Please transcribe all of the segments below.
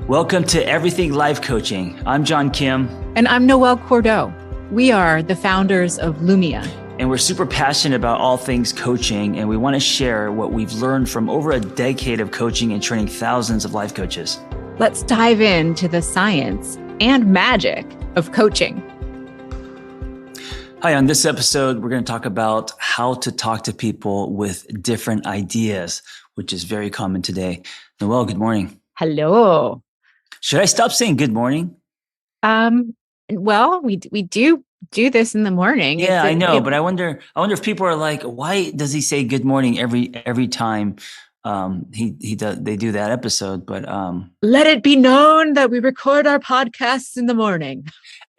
Welcome to Everything Life Coaching. I'm John Kim. And I'm Noelle Cordeaux. We are the founders of Lumia. And we're super passionate about all things coaching, and we want to share what we've learned from over a decade of coaching and training thousands of life coaches. Let's dive into the science and magic of coaching. Hi, on this episode, we're going to talk about how to talk to people with different ideas, which is very common today. Noelle, good morning. Hello. Should I stop saying good morning? Well, we do this in the morning. Yeah, I know, but I wonder if people are like, why does he say good morning every time they do that episode? But let it be known that we record our podcasts in the morning.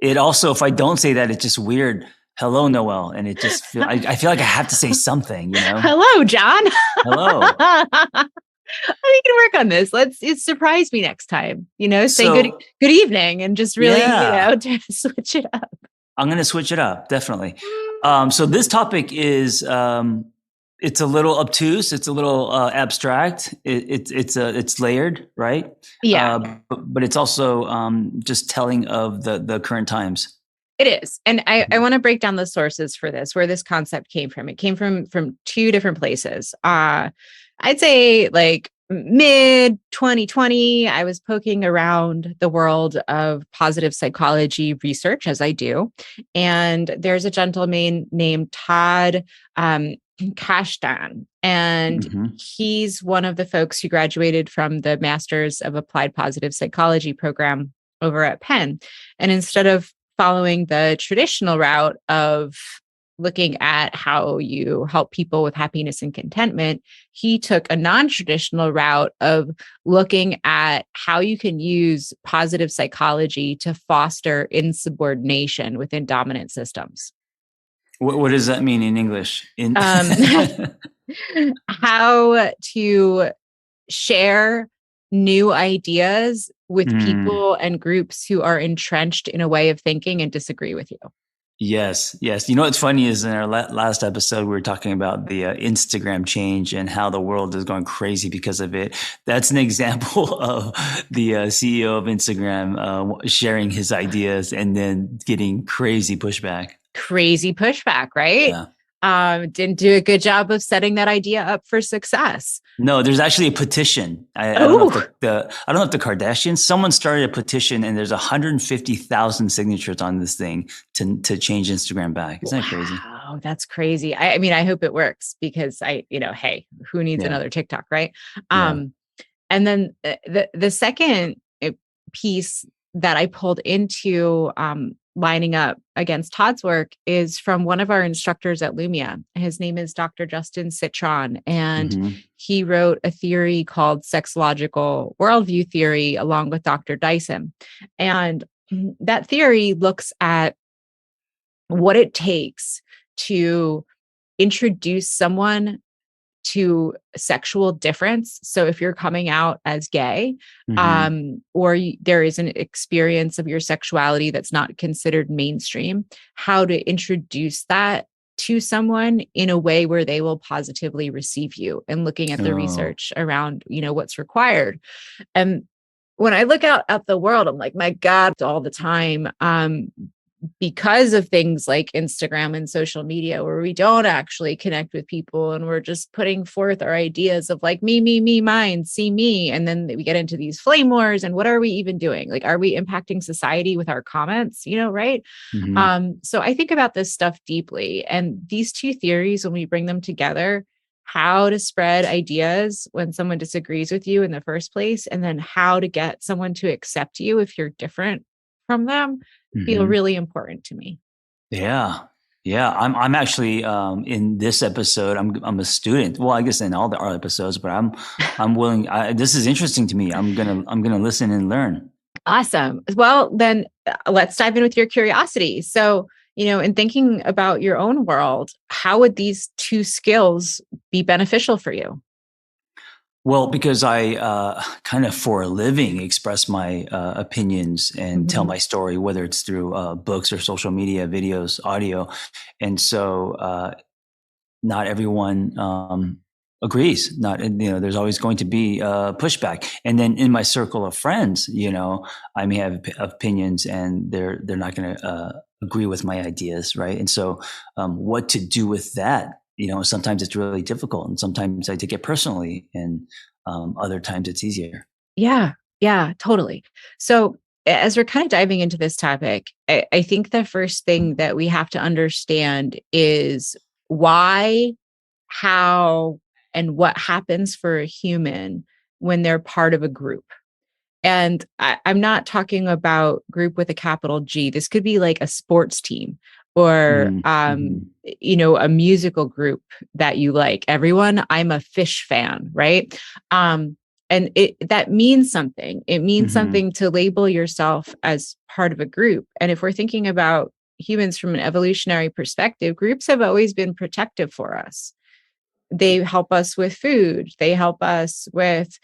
It also, if I don't say that, it's just weird. Hello, Noelle, and it just I feel like I have to say something, Hello, John. Hello. We can work on this. Let's surprise me next time. Say good evening and just really, switch it up. I'm going to switch it up, definitely. So this topic is it's a little obtuse, it's a little abstract. It's layered, right? Yeah. But it's also just telling of the current times. It is. And I want to break down the sources for this, where this concept came from. It came from two different places. I'd say like mid 2020, I was poking around the world of positive psychology research, as I do. And there's a gentleman named Todd Kashdan. And he's one of the folks who graduated from the Masters of Applied Positive Psychology program over at Penn. And instead of following the traditional route of looking at how you help people with happiness and contentment, he took a non-traditional route of looking at how you can use positive psychology to foster insubordination within dominant systems. What does that mean in English? How to share new ideas with people and groups who are entrenched in a way of thinking and disagree with you. Yes. You know what's funny is in our last episode, we were talking about the Instagram change and how the world is going crazy because of it. That's an example of the CEO of Instagram sharing his ideas and then getting crazy pushback. Crazy pushback, right? Yeah. Didn't do a good job of setting that idea up for success. No, there's actually a petition. I don't know if I don't know if the Kardashians, someone started a petition and there's 150,000 signatures on this thing to change Instagram back. Isn't that crazy? Wow, that's crazy. I mean, I hope it works because hey, who needs another TikTok, right? And then the second piece that I pulled into lining up against Todd's work is from one of our instructors at Lumia. His name is Dr. Justin Citron, and he wrote a theory called sexological worldview theory along with Dr. Dyson. And that theory looks at what it takes to introduce someone to sexual difference. So if you're coming out as gay, or there is an experience of your sexuality that's not considered mainstream, how to introduce that to someone in a way where they will positively receive you, and looking at the research around, what's required. And when I look out at the world, I'm like, my God, all the time, because of things like Instagram and social media, where we don't actually connect with people and we're just putting forth our ideas of like me, mine, see me. And then we get into these flame wars. And what are we even doing? Like, are we impacting society with our comments? Right? So I think about this stuff deeply. And these two theories, when we bring them together, how to spread ideas when someone disagrees with you in the first place, and then how to get someone to accept you if you're different from them, feel really important to me. Yeah. I'm actually in this episode. I'm a student. Well, I guess in all the other episodes, but I'm willing. This is interesting to me. I'm gonna listen and learn. Awesome. Well, then let's dive in with your curiosity. So, in thinking about your own world, how would these two skills be beneficial for you? Well, because I kind of for a living express my opinions and tell my story, whether it's through books or social media, videos, audio. And so not everyone agrees. Not, there's always going to be pushback. And then in my circle of friends, I may have opinions, and they're not going to agree with my ideas, right? And so, what to do with that? Sometimes it's really difficult, and sometimes I take it personally, and other times it's easier. Yeah, yeah, totally. So as we're kind of diving into this topic, I think the first thing that we have to understand is why, how, and what happens for a human when they're part of a group. And I'm not talking about group with a capital G. This could be like a sports team or, Mm-hmm. a musical group that you like. Everyone, I'm a Fish fan, right? And that means something. It means Mm-hmm. something to label yourself as part of a group. And if we're thinking about humans from an evolutionary perspective, groups have always been protective for us. They help us with food. They help us with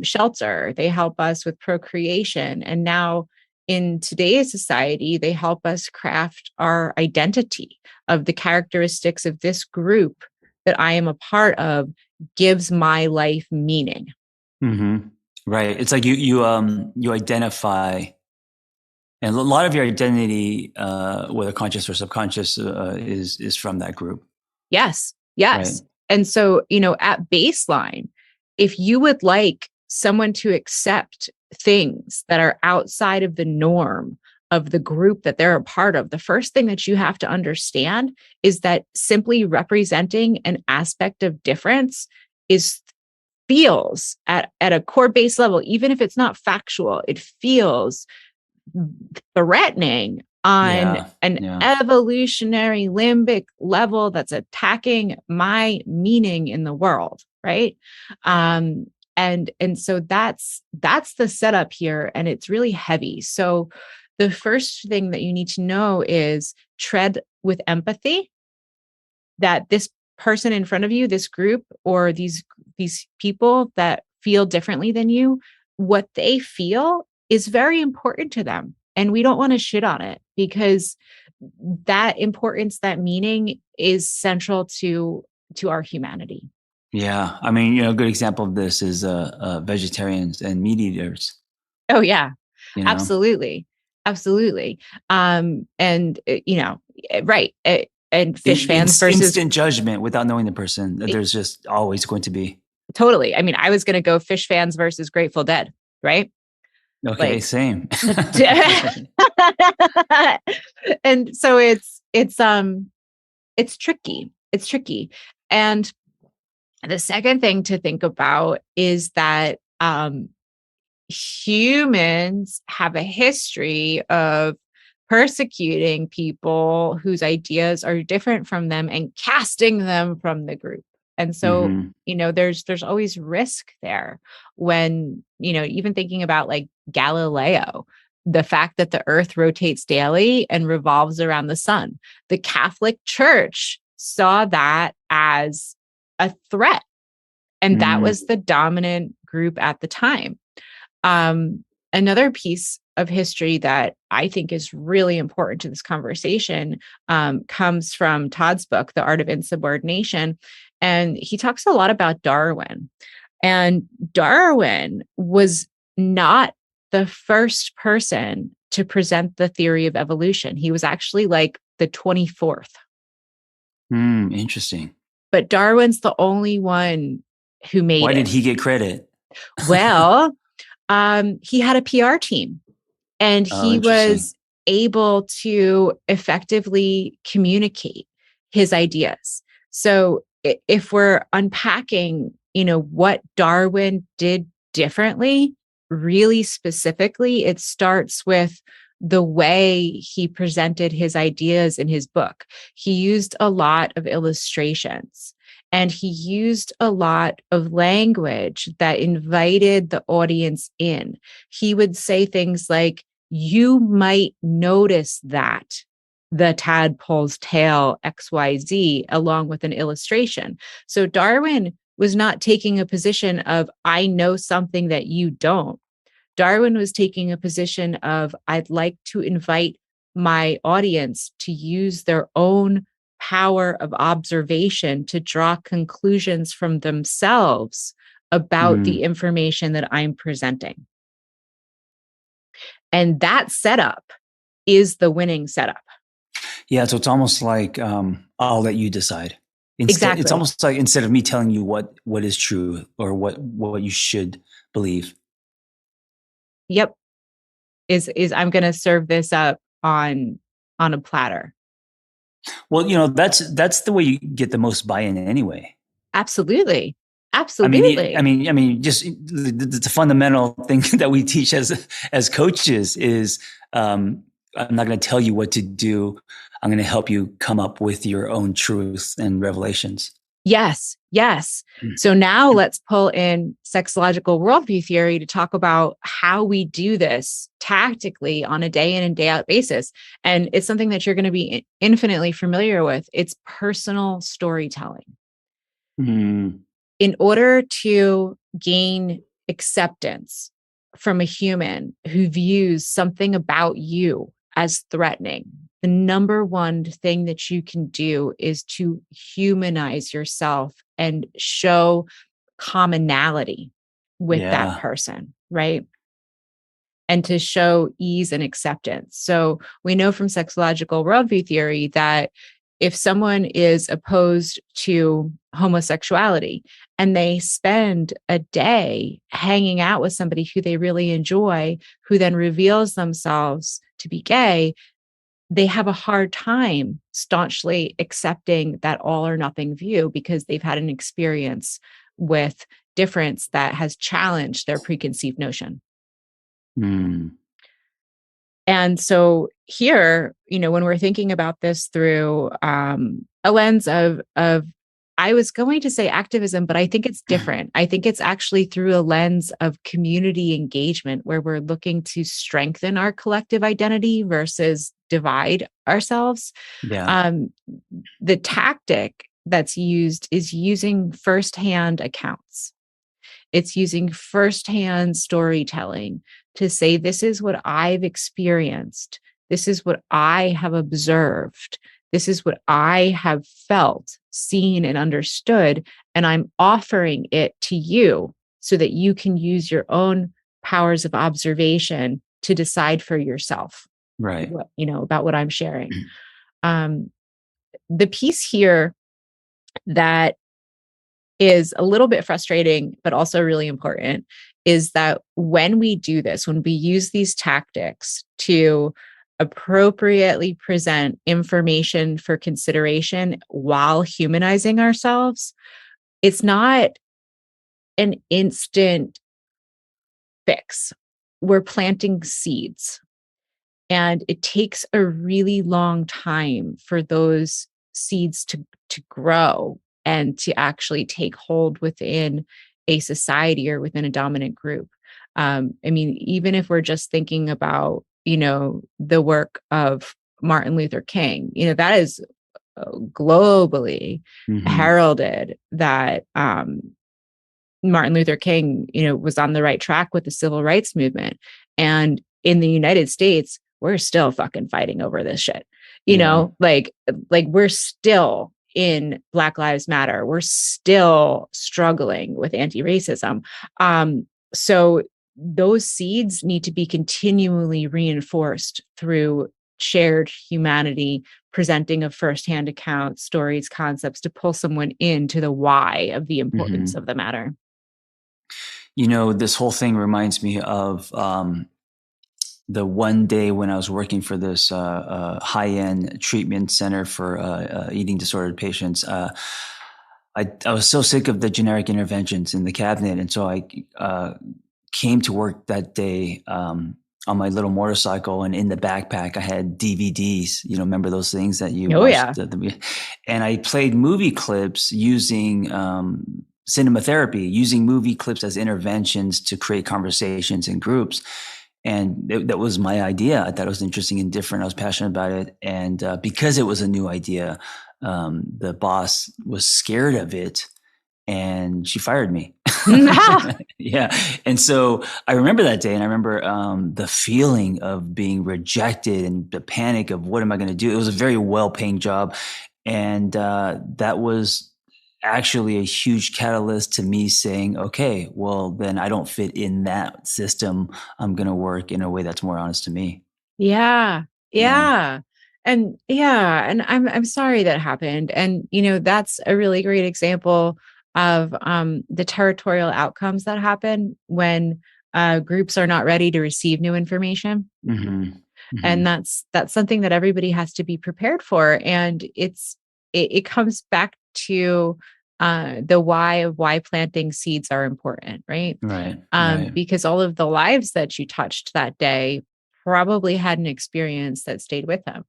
shelter. They help us with procreation. And now in today's society, they help us craft our identity of the characteristics of this group that I am a part of gives my life meaning. Mm-hmm. Right. It's like you identify, and a lot of your identity, whether conscious or subconscious, is from that group. Yes. Right. Yes. And so, at baseline, if you would like someone to accept things that are outside of the norm of the group that they're a part of, the first thing that you have to understand is that simply representing an aspect of difference is feels at a core base level, even if it's not factual, it feels threatening on Yeah. an Yeah. evolutionary limbic level that's attacking my meaning in the world, right? And so that's the setup here, and it's really heavy. So the first thing that you need to know is tread with empathy, that this person in front of you, this group, or these people that feel differently than you, what they feel is very important to them. And we don't want to shit on it, because that importance, that meaning is central to our humanity. Yeah. I mean, a good example of this is vegetarians and meat eaters. Oh yeah, You know, absolutely. Absolutely. And right. And fish fans versus instant judgment without knowing the person. There's just always going to be. totally. I mean, I was going to go fish fans versus Grateful Dead, right? Okay, Like, same. and so it's tricky. It's tricky. And the second thing to think about is that humans have a history of persecuting people whose ideas are different from them and casting them from the group. And so, Hmm. there's always risk there when, even thinking about like Galileo, the fact that the earth rotates daily and revolves around the sun. The Catholic Church saw that as a threat, and that Mm. was the dominant group at the time. Another piece of history that I think is really important to this conversation comes from Todd's book, The Art of Insubordination. And he talks a lot about Darwin. And Darwin was not the first person to present the theory of evolution. He was actually like the 24th. Interesting. But Darwin's the only one who made Why did it. he get credit? Well, he had a PR team, and Oh, he interesting. was able to effectively communicate his ideas. So if we're unpacking, what Darwin did differently, really specifically, it starts with the way he presented his ideas in his book. He used a lot of illustrations, and he used a lot of language that invited the audience in. He would say things like, you might notice that the tadpole's tail XYZ, along with an illustration. So Darwin was not taking a position of, I know something that you don't. Darwin was taking a position of, I'd like to invite my audience to use their own power of observation to draw conclusions from themselves about the information that I'm presenting. And that setup is the winning setup. Yeah. So it's almost like I'll let you decide. Exactly. It's almost like instead of me telling you what is true or what you should believe. Yep. Is I'm going to serve this up on a platter. Well, that's the way you get the most buy-in anyway. Absolutely. Absolutely. Absolutely. Just the fundamental thing that we teach as coaches is I'm not going to tell you what to do. I'm going to help you come up with your own truths and revelations. Yes. Yes. So now let's pull in sexological worldview theory to talk about how we do this tactically on a day in and day out basis. And it's something that you're going to be infinitely familiar with. It's personal storytelling. In order to gain acceptance from a human who views something about you as threatening, the number one thing that you can do is to humanize yourself and show commonality with that person, right? And to show ease and acceptance. So we know from sexological worldview theory that if someone is opposed to homosexuality and they spend a day hanging out with somebody who they really enjoy, who then reveals themselves to be gay, they have a hard time staunchly accepting that all or nothing view because they've had an experience with difference that has challenged their preconceived notion. And so here, when we're thinking about this through a lens of I was going to say activism, but I think it's different. I think it's actually through a lens of community engagement where we're looking to strengthen our collective identity versus divide ourselves. Yeah. The tactic that's used is using firsthand accounts. It's using firsthand storytelling to say, this is what I've experienced. This is what I have observed. This is what I have felt, seen, and understood. And I'm offering it to you so that you can use your own powers of observation to decide for yourself, right? About what I'm sharing. The piece here that is a little bit frustrating, but also really important, is that when we do this, when we use these tactics to appropriately present information for consideration while humanizing ourselves, it's not an instant fix. We're planting seeds. And it takes a really long time for those seeds to grow and to actually take hold within a society or within a dominant group. Even if we're just thinking about, the work of Martin Luther King, that is globally heralded that Martin Luther King, was on the right track with the civil rights movement. And in the United States, we're still fucking fighting over this shit. Like we're still in Black Lives Matter. We're still struggling with anti-racism. So those seeds need to be continually reinforced through shared humanity, presenting of firsthand accounts, stories, concepts to pull someone into the why of the importance of the matter. This whole thing reminds me of the one day when I was working for this high-end treatment center for eating disordered patients. I was so sick of the generic interventions in the cabinet. And so I came to work that day on my little motorcycle, and in the backpack I had DVDs, remember those things that you watched? Yeah. And I played movie clips using cinema therapy, using movie clips as interventions to create conversations in groups. And that was my idea. I thought it was interesting and different. I was passionate about it. And because it was a new idea, the boss was scared of it and she fired me. Yeah. And so I remember that day, and I remember the feeling of being rejected and the panic of what am I going to do? It was a very well-paying job. And that was actually a huge catalyst to me saying, okay, well, then I don't fit in that system. I'm going to work in a way that's more honest to me. Yeah. Yeah. Yeah. And I'm sorry that happened. And that's a really great example of the territorial outcomes that happen when groups are not ready to receive new information. Mm-hmm. And Mm-hmm. that's something that everybody has to be prepared for. And it comes back to the why of why planting seeds are important, right? Right. Right. Because all of the lives that you touched that day probably had an experience that stayed with them.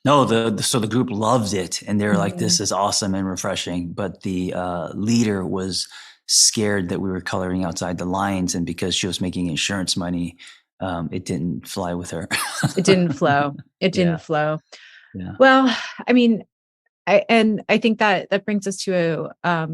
No, so the group loved it, and they're like, Mhm. "This is awesome and refreshing." But the leader was scared that we were coloring outside the lines, and because she was making insurance money, it didn't fly with her. It didn't flow. It Yeah, didn't flow. yeah. Well, I mean, I think that brings us to a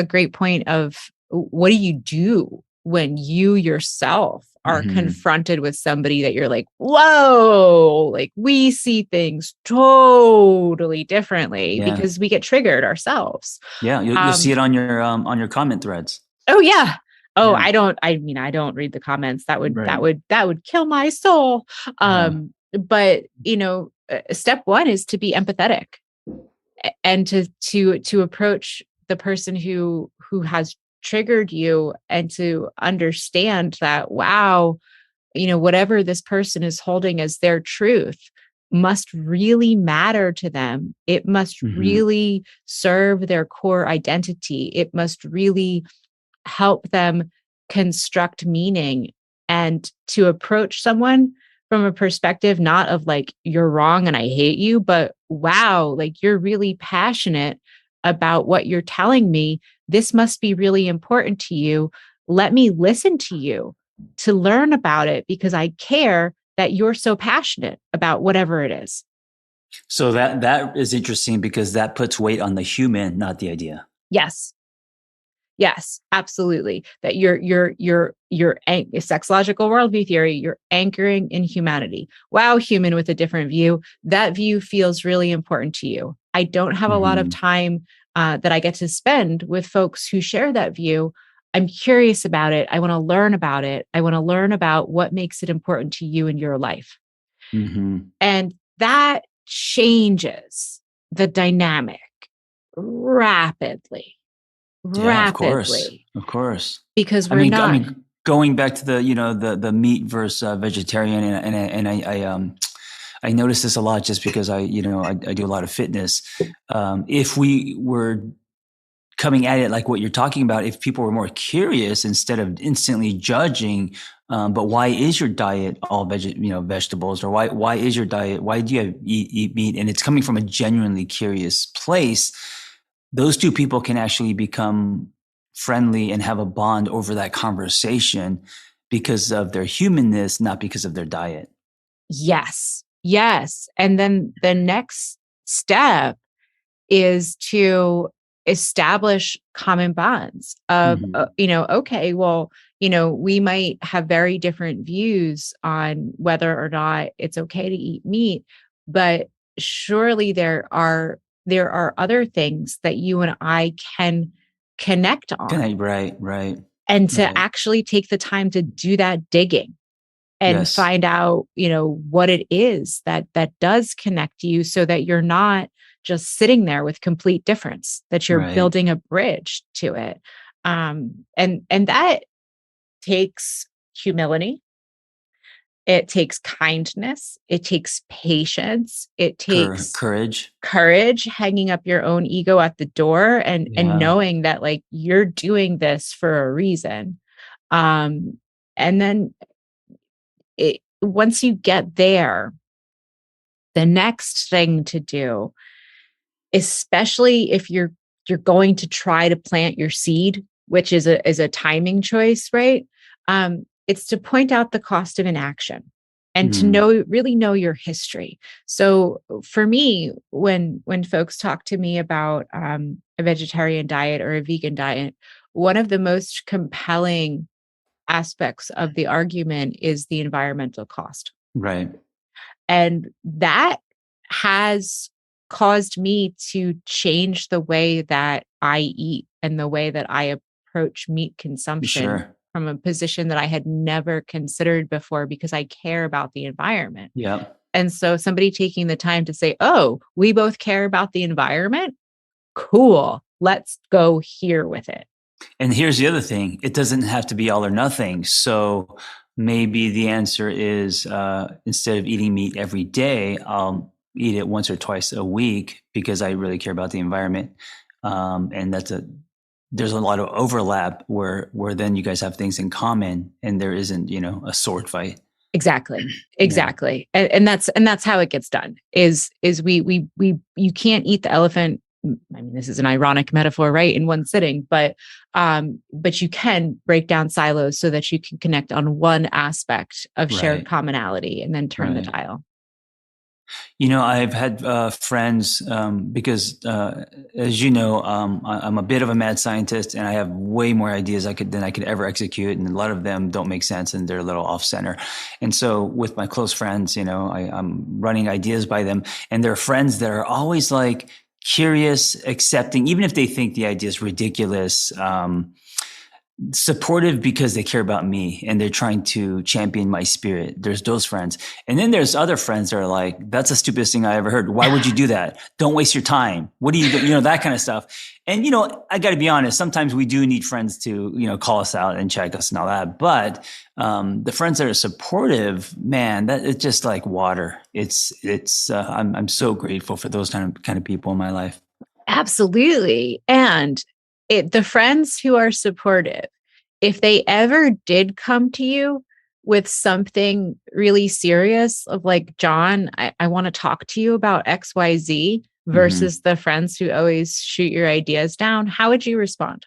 great point of what do you do when you yourself are Hmm. confronted with somebody that you're like, whoa, like we see things totally differently Yeah, because we get triggered ourselves. yeah. You'll see Um, it on your comment threads. oh yeah. Oh, Yeah, I don't read the comments. right. That would kill my soul. Yeah. But step one is to be empathetic and to approach the person who has triggered you and to understand that wow, whatever this person is holding as their truth must really matter to them. It must Hmm. really serve their core identity. It must really help them construct meaning, and to approach someone from a perspective not of like you're wrong and I hate you, but wow, like you're really passionate about what you're telling me. This must be really important to you. Let me listen to you to learn about it because I care that you're so passionate about whatever it is. So that is interesting because that puts weight on the human, not the idea. Yes. Yes, absolutely. That your sexological worldview theory, you're anchoring in humanity. Wow, human with a different view. That view feels really important to you. I don't have a lot of Hmm. time that I get to spend with folks who share that view. I'm curious about it. I want to learn about it. I want to learn about what makes it important to you in your life. Hmm. And that changes the dynamic rapidly, Yeah, of course, rapidly of course. because I we're mean, I not. mean, going back to the meat versus vegetarian, I notice this a lot just because I do a lot of fitness. If we were coming at it like what you're talking about, if people were more curious instead of instantly judging, but why is your diet all vegetables, or why is your diet, why do you eat meat, and it's coming from a genuinely curious place, those two people can actually become friendly and have a bond over that conversation because of their humanness, not because of their diet. Yes. Yes. And then the next step is to establish common bonds of, Hmm. okay, well, we might have very different views on whether or not it's okay to eat meat, but surely there are other things that you and I can connect on, Right, right, and to right. actually take the time to do that digging and Yes, find out, what it is that does connect you so that you're not just sitting there with complete difference, that you're right. building a bridge to it. And that takes humility. It takes kindness. It takes patience. It takes Courage. courage, hanging up your own ego at the door and Yeah. knowing that like you're doing this for a reason. And then once you get there, the next thing to do, especially if you're going to try to plant your seed, which is a timing choice, right? It's to point out the cost of inaction and to Mhm. really know your history. So for me, when folks talk to me about a vegetarian diet or a vegan diet, one of the most compelling aspects of the argument is the environmental cost. Right. And that has caused me to change the way that I eat and the way that I approach meat consumption Sure. from a position that I had never considered before because I care about the environment. Yeah. And so somebody taking the time to say, oh, we both care about the environment. Cool. Let's go here with it. And here's the other thing. It doesn't have to be all or nothing. So maybe the answer is instead of eating meat every day, I'll eat it once or twice a week because I really care about the environment. And there's a lot of overlap where then you guys have things in common and there isn't, a sword fight. Exactly. Exactly. Yeah. And that's how it gets done is you can't eat the elephant. I mean, this is an ironic metaphor, right? In one sitting, but you can break down silos so that you can connect on one aspect of shared commonality and then turn the dial. I've had friends because, as you know, I'm a bit of a mad scientist, and I have way more ideas than I could ever execute, and a lot of them don't make sense, and they're a little off center. And so, with my close friends, I'm running ideas by them, and they're friends that are always like curious, accepting, even if they think the idea is ridiculous. Supportive because they care about me and they're trying to champion my spirit. There's those friends. And then there's other friends that are like, that's the stupidest thing I ever heard. Why would you do that? Don't waste your time. What do you do? That kind of stuff. And, I got to be honest, sometimes we do need friends to, call us out and check us and all that. But the friends that are supportive, man, that it's just like water. I'm so grateful for those kind of people in my life. Absolutely. And the friends who are supportive, if they ever did come to you with something really serious of like, John, I want to talk to you about XYZ versus the friends who always shoot your ideas down, how would you respond?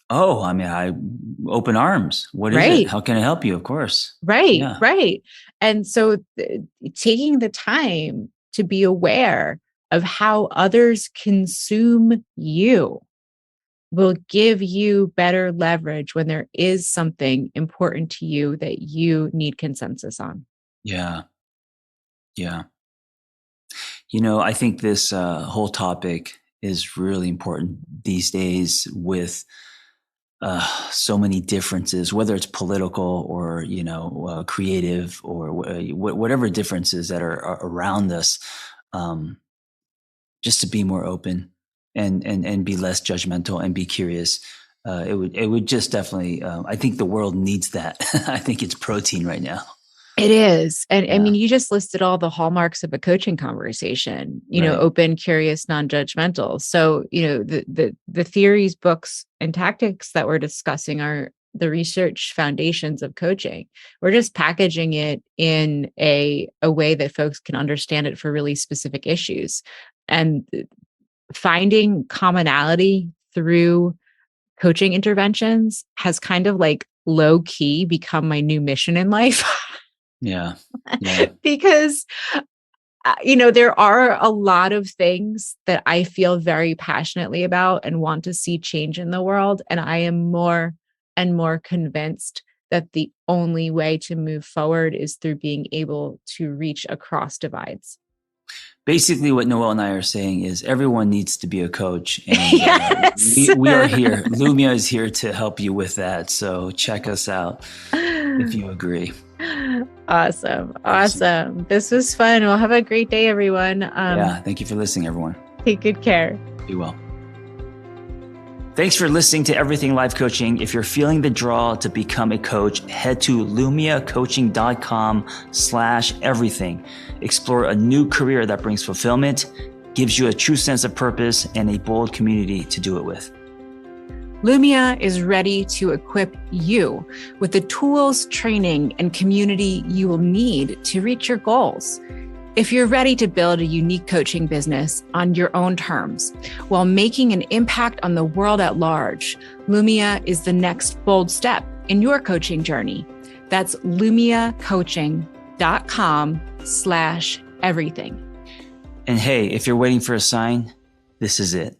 Oh, I mean, I open arms. What is it? How can I help you? Of course. Right. Yeah. Right. And so taking the time to be aware of how others consume you will give you better leverage when there is something important to you that you need consensus on. Yeah. Yeah. I think this whole topic is really important these days with so many differences, whether it's political or, creative or whatever differences that are around us. Just to be more open and be less judgmental and be curious. It would just definitely, I think the world needs that. I think it's protein right now. It is. And I mean, you just listed all the hallmarks of a coaching conversation, open, curious, non-judgmental. So, the theories, books, and tactics that we're discussing are the research foundations of coaching. We're just packaging it in a way that folks can understand it for really specific issues. And finding commonality through coaching interventions has kind of like low key become my new mission in life. Yeah. Because, there are a lot of things that I feel very passionately about and want to see change in the world. And I am more and more convinced that the only way to move forward is through being able to reach across divides. Basically, what Noelle and I are saying is everyone needs to be a coach. And we are here. Lumia is here to help you with that. So check us out if you agree. Awesome. This was fun. Well, have a great day, everyone. Thank you for listening, everyone. Take good care. Be well. Thanks for listening to Everything Life Coaching. If you're feeling the draw to become a coach, head to lumiacoaching.com/everything. Explore a new career that brings fulfillment, gives you a true sense of purpose, and a bold community to do it with. Lumia is ready to equip you with the tools, training, and community you will need to reach your goals. If you're ready to build a unique coaching business on your own terms while making an impact on the world at large, Lumia is the next bold step in your coaching journey. That's lumiacoaching.com/everything. And hey, if you're waiting for a sign, this is it.